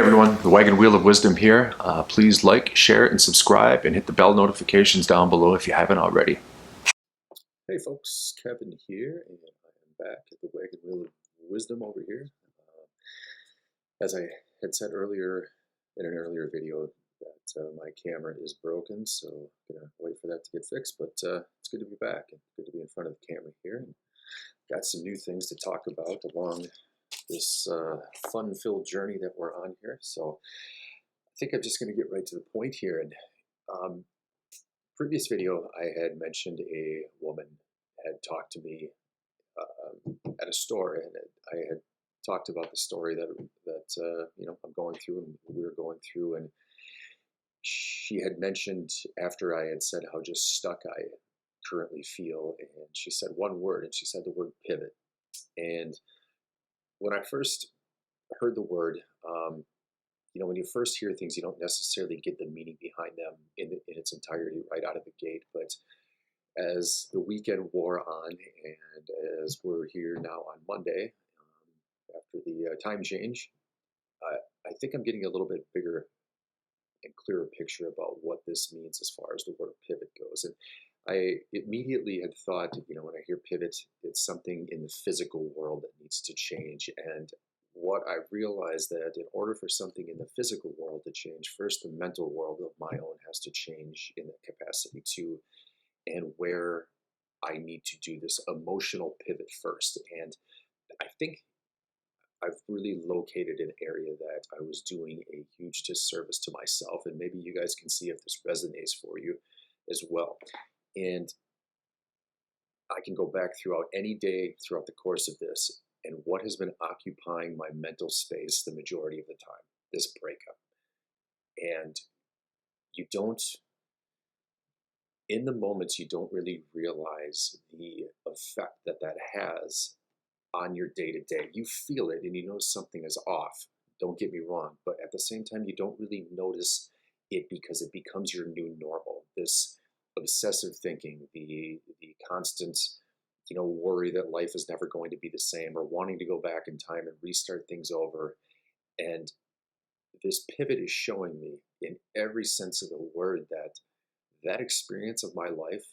everyone, the Wagon Wheel of Wisdom here. Please like, share, and subscribe, and hit the bell notifications down below if you haven't already. Hey folks, Kevin here, and I am back at the Wagon Wheel of Wisdom over here. As I had said earlier in an earlier video, that my camera is broken, so I'm gonna wait for that to get fixed. But it's good to be back and good to be in front of the camera here. And got some new things to talk about along this fun-filled journey that we're on here. So I think I'm just going to get right to the point here. And previous video, I had mentioned a woman had talked to me at a store, and I had talked about the story that I'm going through and we're going through, and she had mentioned after I had said how just stuck I currently feel, and she said one word, and she said the word pivot. And when I first heard the word, when you first hear things, you don't necessarily get the meaning behind them in its entirety right out of the gate. But as the weekend wore on, and as we're here now on Monday, after the time change, I think I'm getting a little bit bigger and clearer picture about what this means as far as the word pivot goes. And I immediately had thought, when I hear pivot, it's something in the physical world that needs to change. And what I realized that in order for something in the physical world to change, first the mental world of my own has to change in that capacity too, and where I need to do this emotional pivot first. And I think I've really located an area that I was doing a huge disservice to myself, and maybe you guys can see if this resonates for you as well. And I can go back throughout any day throughout the course of this, and what has been occupying my mental space the majority of the time, this breakup. And you don't, in the moments, you don't really realize the effect that that has on your day to day. You feel it and you know something is off. Don't get me wrong, but at the same time, you don't really notice it because it becomes your new normal. This obsessive thinking, the constant, worry that life is never going to be the same, or wanting to go back in time and restart things over. And this pivot is showing me in every sense of the word that that experience of my life,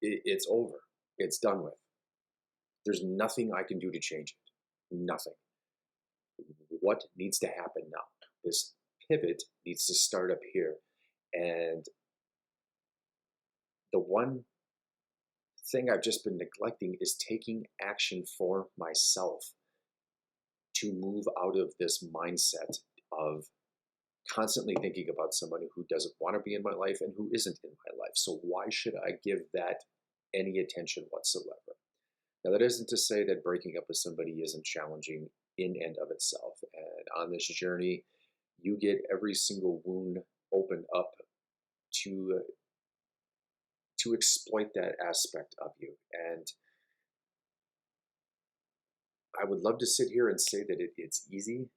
it's over. It's done with. There's nothing I can do to change it. Nothing. What needs to happen now? This pivot needs to start up here. And the one thing I've just been neglecting is taking action for myself to move out of this mindset of constantly thinking about somebody who doesn't want to be in my life and who isn't in my life. So why should I give that any attention whatsoever? Now, that isn't to say that breaking up with somebody isn't challenging in and of itself. And on this journey, you get every single wound opened up to exploit that aspect of you. And I would love to sit here and say that it's easy.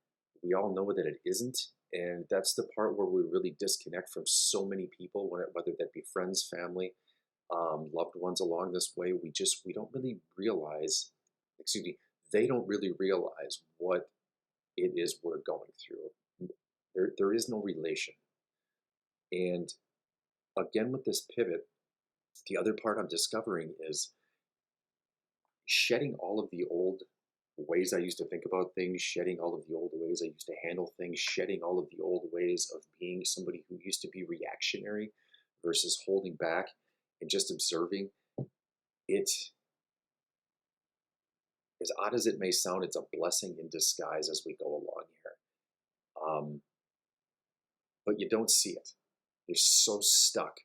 We all know that it isn't. And that's the part where we really disconnect from so many people, whether that be friends, family, loved ones along this way. We don't really realize, they don't really realize what it is we're going through. There is no relation. And again, with this pivot, the other part I'm discovering is shedding all of the old ways I used to think about things, shedding all of the old ways I used to handle things, shedding all of the old ways of being somebody who used to be reactionary versus holding back and just observing. It, as odd as it may sound, it's a blessing in disguise as we go along here. But you don't see it. You're so stuck.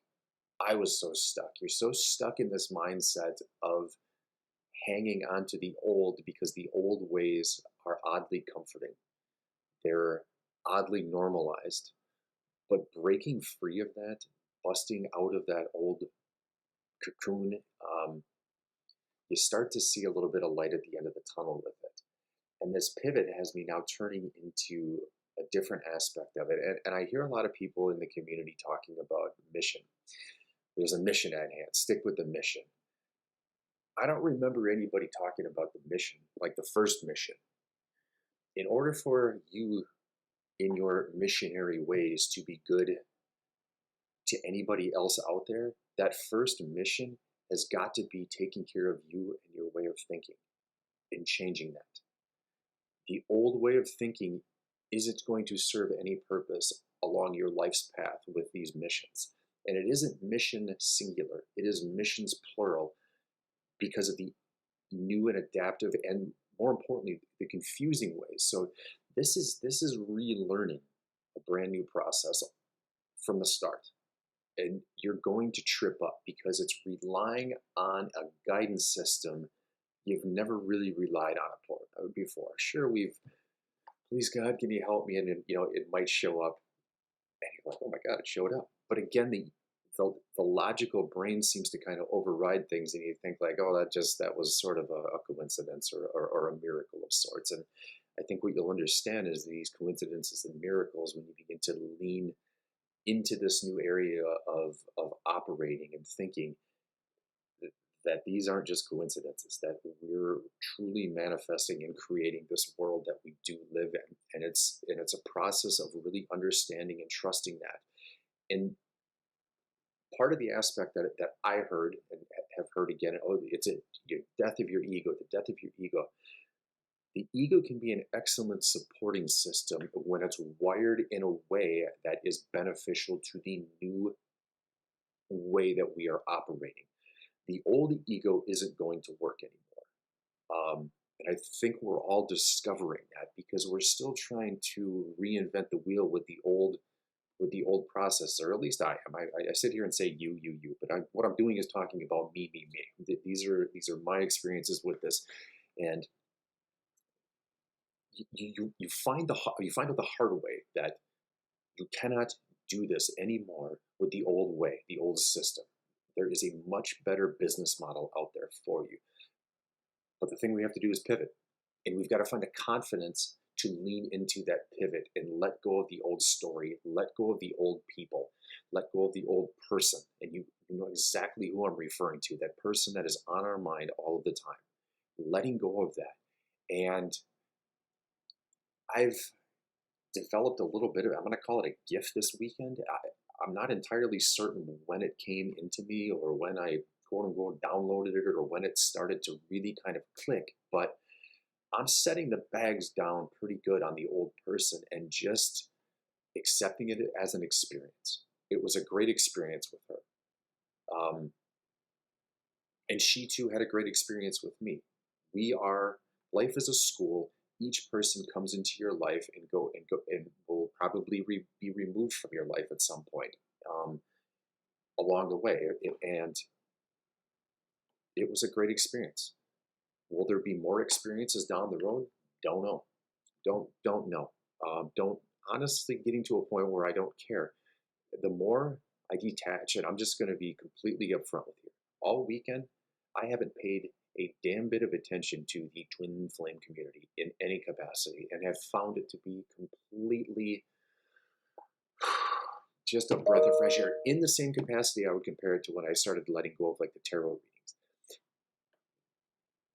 I was so stuck. You're so stuck in this mindset of hanging on to the old because the old ways are oddly comforting. They're oddly normalized. But breaking free of that, busting out of that old cocoon, you start to see a little bit of light at the end of the tunnel with it. And this pivot has me now turning into a different aspect of it. And I hear a lot of people in the community talking about mission. There's a mission at hand. Stick with the mission. I don't remember anybody talking about the mission, like the first mission. In order for you in your missionary ways to be good to anybody else out there, that first mission has got to be taking care of you and your way of thinking and changing that. The old way of thinking isn't going to serve any purpose along your life's path with these missions. And it isn't mission singular, it is missions plural because of the new and adaptive and more importantly the confusing ways. So this is relearning a brand new process from the start. And you're going to trip up because it's relying on a guidance system you've never really relied on it before. Sure, we've, please God, can you help me? And it might show up, and you're like, oh my God, it showed up. But again, the logical brain seems to kind of override things, and you think like, oh, that was sort of a coincidence or a miracle of sorts. And I think what you'll understand is these coincidences and miracles when you begin to lean into this new area of operating and thinking that these aren't just coincidences, that we're truly manifesting and creating this world that we do live in. And it's a process of really understanding and trusting that. And part of the aspect that I heard and have heard again, oh, it's a death of your ego, the death of your ego. The ego can be an excellent supporting system when it's wired in a way that is beneficial to the new way that we are operating. The old ego isn't going to work anymore. And I think we're all discovering that because we're still trying to reinvent the wheel with the old process, or at least I am. I sit here and say you, but what I'm doing is talking about me. These are my experiences with this, and you find you find out the hard way that you cannot do this anymore with the old way, the old system. There is a much better business model out there for you. But the thing we have to do is pivot. And we've got to find the confidence to lean into that pivot and let go of the old story, let go of the old people, let go of the old person. And you know exactly who I'm referring to, that person that is on our mind all of the time. Letting go of that. And I've developed a little bit of, I'm going to call it a gift this weekend. I'm not entirely certain when it came into me or when I quote unquote downloaded it or when it started to really kind of click, but I'm setting the bags down pretty good on the old person and just accepting it as an experience. It was a great experience with her. And she too had a great experience with me. Life is a school. Each person comes into your life and will probably be removed from your life at some point along the way. And it was a great experience. Will there be more experiences down the road? Don't know. Don't know. Don't honestly getting to a point where I don't care. The more I detach, and I'm just going to be completely upfront with you. All weekend, I haven't paid a damn bit of attention to the twin flame community in any capacity, and have found it to be completely just a breath of fresh air. In the same capacity, I would compare it to when I started letting go of like the tarot readings.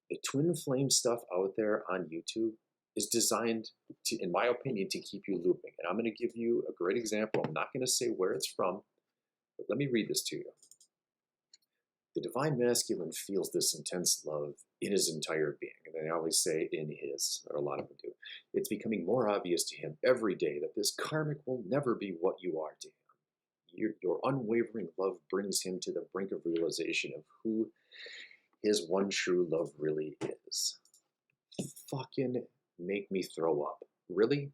The twin flame stuff out there on YouTube is designed to, in my opinion, to keep you looping. And I'm going to give you a great example. I'm not going to say where it's from, but let me read this to you. The divine masculine feels this intense love in his entire being. And they always say in his, or a lot of them do. It's becoming more obvious to him every day that this karmic will never be what you are to him. Your unwavering love brings him to the brink of realization of who his one true love really is. Fucking make me throw up. Really?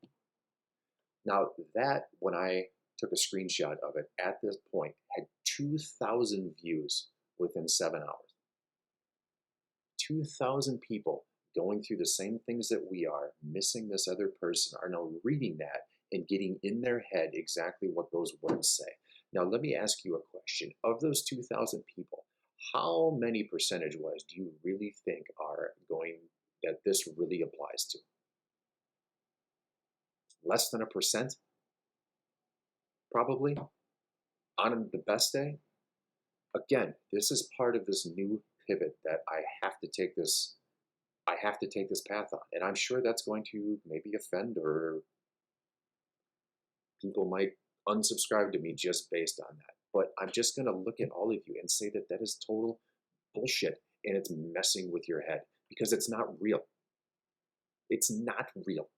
Now that, when I took a screenshot of it at this point, had 2,000 views within 7 hours. 2,000 people going through the same things that we are, missing this other person, are now reading that and getting in their head exactly what those words say. Now, let me ask you a question. Of those 2,000 people, how many percentage-wise do you really think are going, that this really applies to? Less than 1%? Probably? On the best day? Again, this is part of this new pivot that I have to take this path on. And I'm sure that's going to maybe offend or People might unsubscribe to me just based on that. But I'm just going to look at all of you and say that that is total bullshit and it's messing with your head because it's not real. It's not real.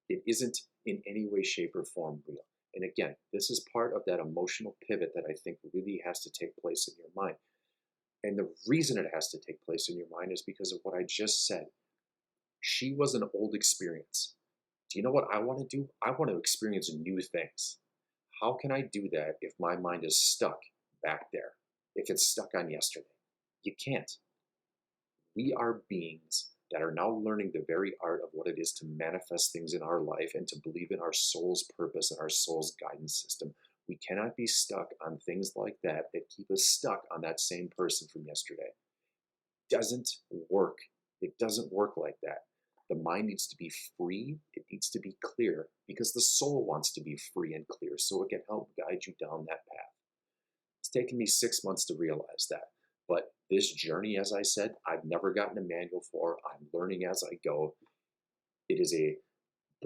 It isn't in any way, shape, or form real. And again, this is part of that emotional pivot that I think really has to take place in your mind. And the reason it has to take place in your mind is because of what I just said. She was an old experience. Do you know what I want to do? I want to experience new things. How can I do that if my mind is stuck back there? If it's stuck on yesterday? You can't. We are beings that are now learning the very art of what it is to manifest things in our life and to believe in our soul's purpose and our soul's guidance system. We cannot be stuck on things like that that keep us stuck on that same person from yesterday. Doesn't work. It doesn't work like that. The mind needs to be free. It needs to be clear because the soul wants to be free and clear so it can help guide you down that path. It's taken me 6 months to realize that. But this journey, as I said, I've never gotten a manual for. I'm learning as I go. It is a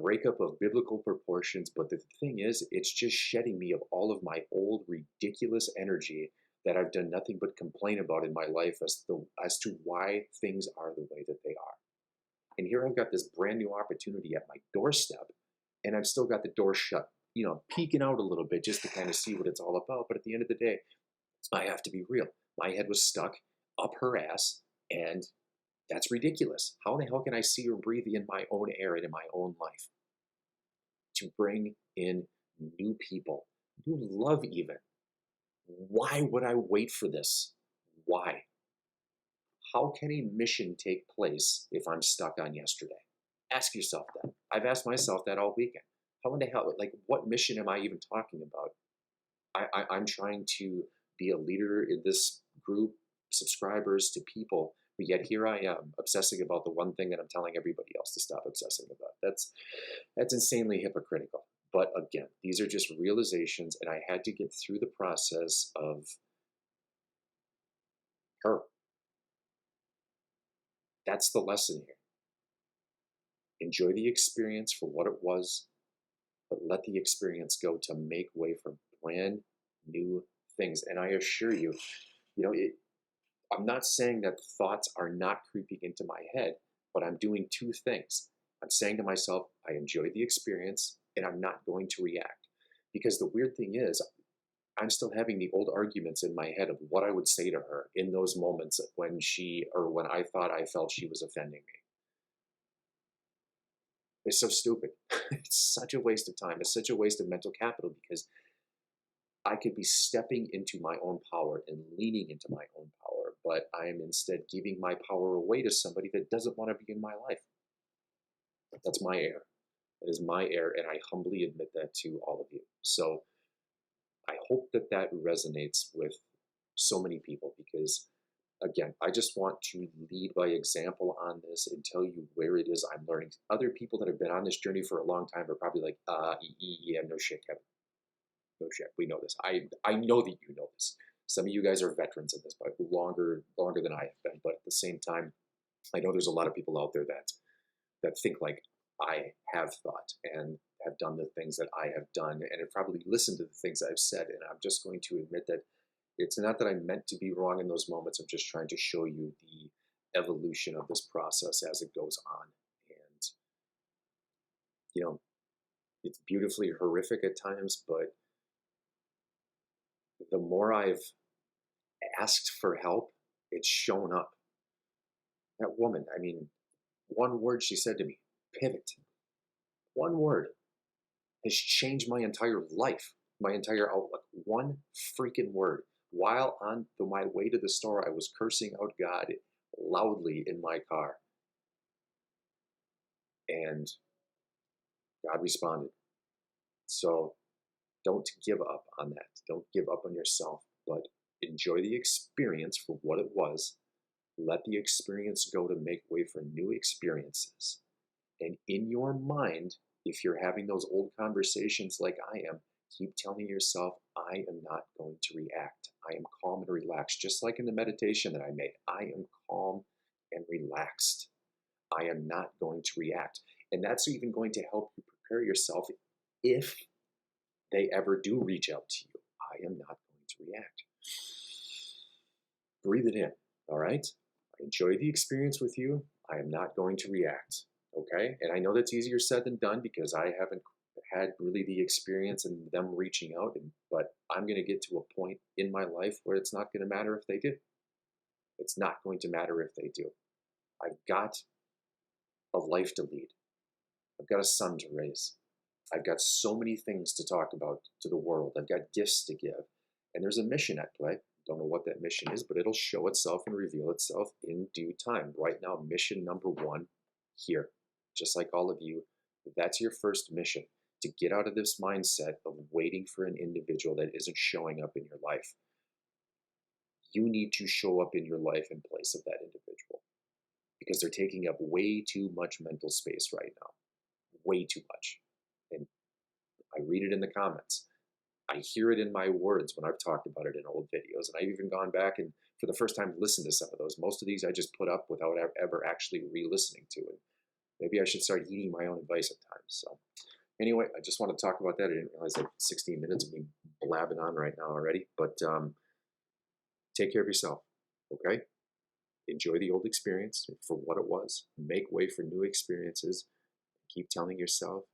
breakup of biblical proportions, but the thing is, it's just shedding me of all of my old ridiculous energy that I've done nothing but complain about in my life as to why things are the way that they are. And here I've got this brand new opportunity at my doorstep, and I've still got the door shut, peeking out a little bit just to kind of see what it's all about. But at the end of the day, I have to be real. My head was stuck up her ass, and that's ridiculous. How the hell can I see or breathe in my own air and in my own life? To bring in new people, new love even. Why would I wait for this? Why? How can a mission take place if I'm stuck on yesterday? Ask yourself that. I've asked myself that all weekend. How in the hell, like, what mission am I even talking about? I'm trying to be a leader in this group, subscribers to people, but yet here I am obsessing about the one thing that I'm telling everybody else to stop obsessing about. That's insanely hypocritical. But again, these are just realizations, and I had to get through the process of her. That's the lesson here. Enjoy the experience for what it was, but let the experience go to make way for brand new things. And I assure you, I'm not saying that thoughts are not creeping into my head, but I'm doing two things. I'm saying to myself, I enjoy the experience and I'm not going to react. Because the weird thing is, I'm still having the old arguments in my head of what I would say to her in those moments when when I thought I felt she was offending me. It's so stupid. It's such a waste of time. It's such a waste of mental capital because I could be stepping into my own power and leaning into my own power, but I am instead giving my power away to somebody that doesn't want to be in my life. That's my error. That is my error, and I humbly admit that to all of you. So I hope that that resonates with so many people because, again, I just want to lead by example on this and tell you where it is I'm learning. Other people that have been on this journey for a long time are probably like, yeah, no shit, Kevin. No shit, we know this. I know that you know this. Some of you guys are veterans in this, but longer than I have been. But at the same time, I know there's a lot of people out there that think like I have thought and have done the things that I have done and have probably listened to the things I've said. And I'm just going to admit that it's not that I'm meant to be wrong in those moments. I'm just trying to show you the evolution of this process as it goes on. And, it's beautifully horrific at times, but the more I've asked for help, it's shown up. That woman, I mean, one word she said to me, pivot. One word has changed my entire life, my entire outlook. One freaking word. While on my way to the store, I was cursing out God loudly in my car. And God responded. So don't give up on that. Don't give up on yourself, but enjoy the experience for what it was. Let the experience go to make way for new experiences. And in your mind, if you're having those old conversations like I am, keep telling yourself, I am not going to react. I am calm and relaxed. Just like in the meditation that I made, I am calm and relaxed. I am not going to react. And that's even going to help you prepare yourself if they ever do reach out to you, I am not going to react. Breathe it in, all right? I enjoy the experience with you. I am not going to react, okay? And I know that's easier said than done because I haven't had really the experience and them reaching out, but I'm going to get to a point in my life where it's not going to matter if they do. It's not going to matter if they do. I've got a life to lead. I've got a son to raise. I've got so many things to talk about to the world. I've got gifts to give. And there's a mission at play. Don't know what that mission is, but it'll show itself and reveal itself in due time. Right now, mission number one here, just like all of you, that's your first mission, to get out of this mindset of waiting for an individual that isn't showing up in your life. You need to show up in your life in place of that individual because they're taking up way too much mental space right now. Way too much. And I read it in the comments. I hear it in my words when I've talked about it in old videos. And I've even gone back and for the first time listened to some of those. Most of these I just put up without ever actually re-listening to it. Maybe I should start eating my own advice at times. So anyway, I just want to talk about that. I didn't realize that 16 minutes of me blabbing on right now already. But take care of yourself, okay? Enjoy the old experience for what it was. Make way for new experiences. Keep telling yourself,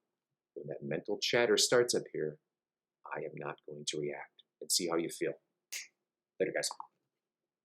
when that mental chatter starts up here, I am not going to react, and see how you feel. Later, guys.